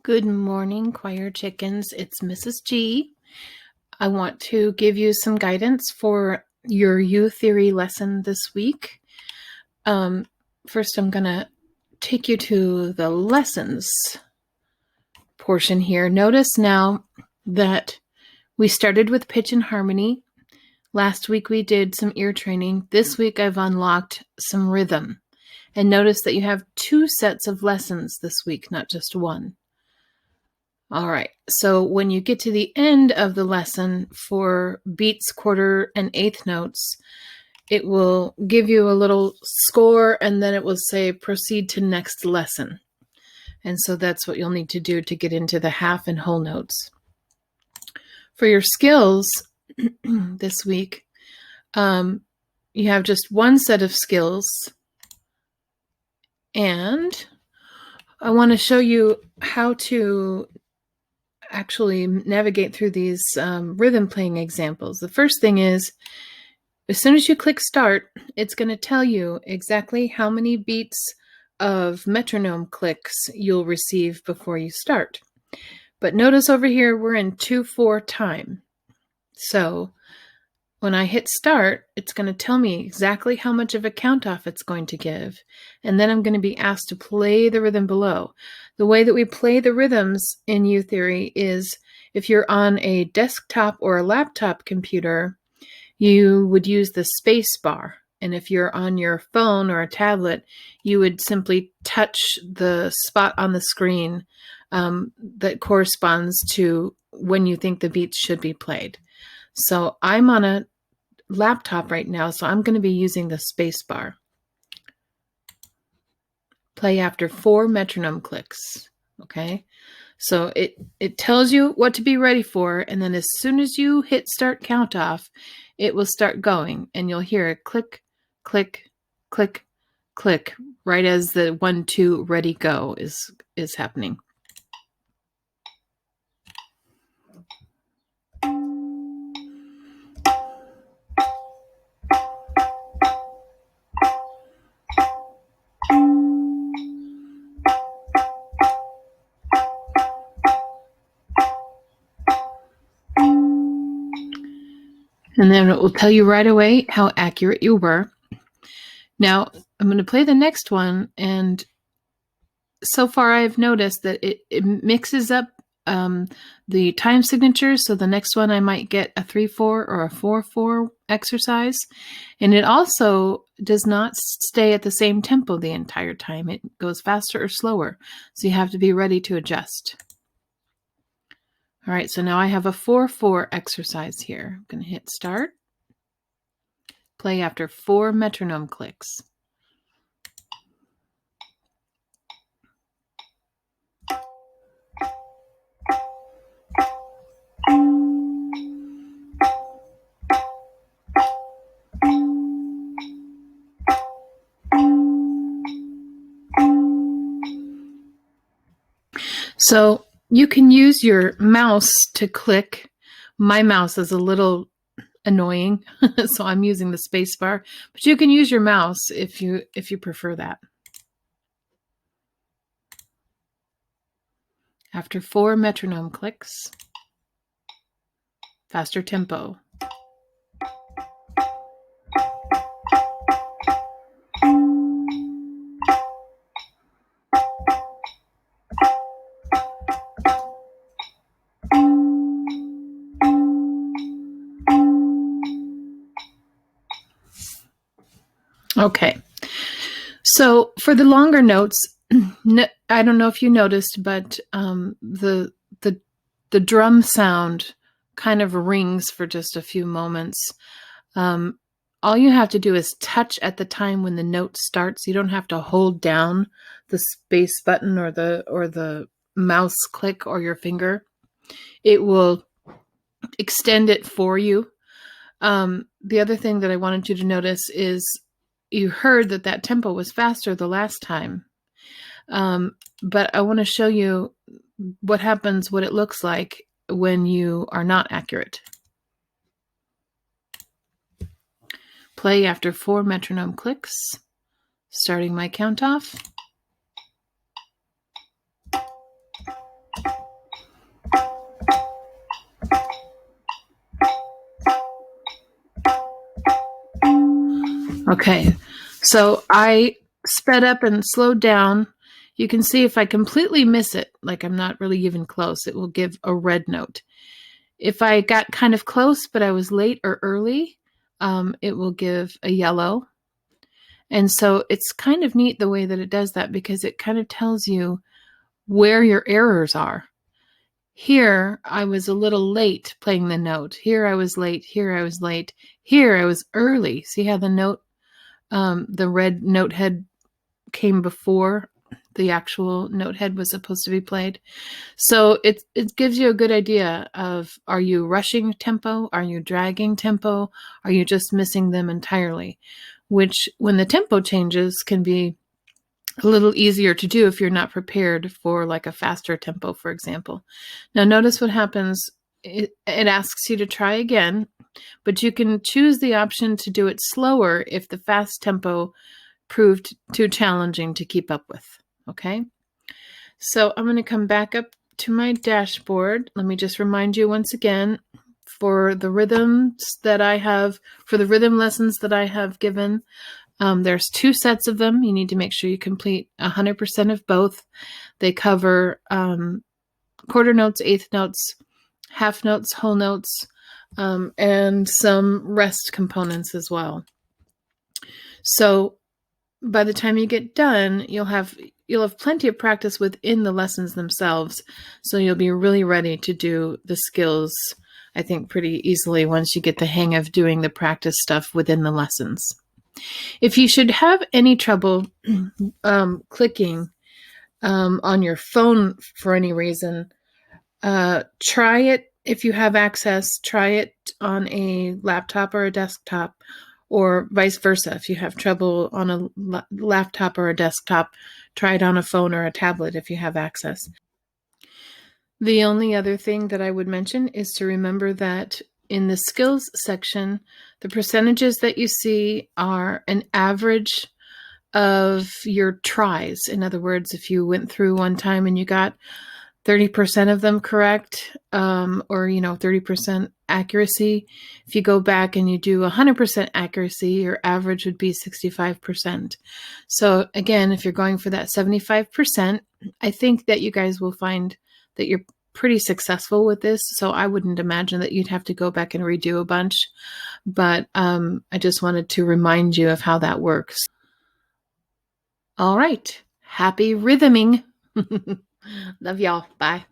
Good morning, choir chickens. It's Mrs. G. I want to give you some guidance for your uTheory lesson this week. First, I'm going to take you to the lessons portion here. Notice now that we started with pitch and harmony. Last week we did some ear training. This week I've unlocked some rhythm. And notice that you have 2 sets of lessons this week, not just one. All right, so when you get to the end of the lesson for beats, quarter, and eighth notes, it will give you a little score and then it will say proceed to next lesson. And so that's what you'll need to do to get into the half and whole notes. For your skills this week, you have just one set of skills, and I want to show you how to actually navigate through these rhythm playing examples. The first thing is, as soon as you click start, it's going to tell you exactly how many beats of metronome clicks you'll receive before you start. But notice over here, we're in 2/4 time. So when I hit start, it's going to tell me exactly how much of a count off it's going to give. And then I'm going to be asked to play the rhythm below. The way that we play the rhythms in uTheory is if you're on a desktop or a laptop computer, you would use the space bar. And if you're on your phone or a tablet, you would simply touch the spot on the screen that corresponds to when you think the beats should be played. So I'm on a laptop right now, so I'm going to be using the space bar. Play after 4 metronome clicks. Okay, so it tells you what to be ready for, and then as soon as you hit start count off, it will start going, and you'll hear a click, click, click, click, right as the 1, 2, ready, go is happening. And then it will tell you right away how accurate you were. Now, I'm going to play the next one, and so far I've noticed that it mixes up the time signatures. So the next one I might get a 3/4 or a 4/4 exercise. And it also does not stay at the same tempo the entire time. It goes faster or slower. So you have to be ready to adjust. All right, so now I have a 4/4 exercise here. I'm going to hit start. Play after 4 metronome clicks. So you can use your mouse to click. My mouse is a little annoying, so I'm using the space bar, but you can use your mouse if you prefer that. After 4 metronome clicks, faster tempo. Okay, so for the longer notes, I don't know if you noticed, but the drum sound kind of rings for just a few moments. All you have to do is touch at the time when the note starts. You don't have to hold down the space button or the mouse click or your finger. It will extend it for you. The other thing that I wanted you to notice is you heard that tempo was faster the last time. But I want to show you what happens, what it looks like when you are not accurate. Play after 4 metronome clicks, starting my count off. Okay, so I sped up and slowed down. You can see if I completely miss it, like I'm not really even close, it will give a red note. If I got kind of close, but I was late or early, it will give a yellow. And so it's kind of neat the way that it does that, because it kind of tells you where your errors are. Here, I was a little late playing the note. Here, I was late. Here, I was late. Here, I was early. See how the red note head came before the actual note head was supposed to be played. So it gives you a good idea of, are you rushing tempo? Are you dragging tempo? Are you just missing them entirely? Which, when the tempo changes, can be a little easier to do if you're not prepared for like a faster tempo, for example. Now notice what happens. It asks you to try again, but you can choose the option to do it slower if the fast tempo proved too challenging to keep up with. Okay, so I'm going to come back up to my dashboard. Let me just remind you once again, for the rhythms that I have, for the rhythm lessons that I have given, there's 2 sets of them. You need to make sure you complete 100% of both. They cover quarter notes, eighth notes, half notes, whole notes, and some rest components as well. So by the time you get done, you'll have plenty of practice within the lessons themselves. So you'll be really ready to do the skills, I think, pretty easily once you get the hang of doing the practice stuff within the lessons. If you should have any trouble clicking on your phone for any reason, try it if you have access. Try it on a laptop or a desktop, or vice versa. If you have trouble on a laptop or a desktop, try it on a phone or a tablet if you have access. The only other thing that I would mention is to remember that in the skills section, the percentages that you see are an average of your tries. In other words, if you went through one time and you got 30% of them correct, or 30% accuracy, if you go back and you do 100% accuracy, your average would be 65%. So again, if you're going for that 75%, I think that you guys will find that you're pretty successful with this. So I wouldn't imagine that you'd have to go back and redo a bunch, but I just wanted to remind you of how that works. All right. Happy rhythming. Love y'all. Bye.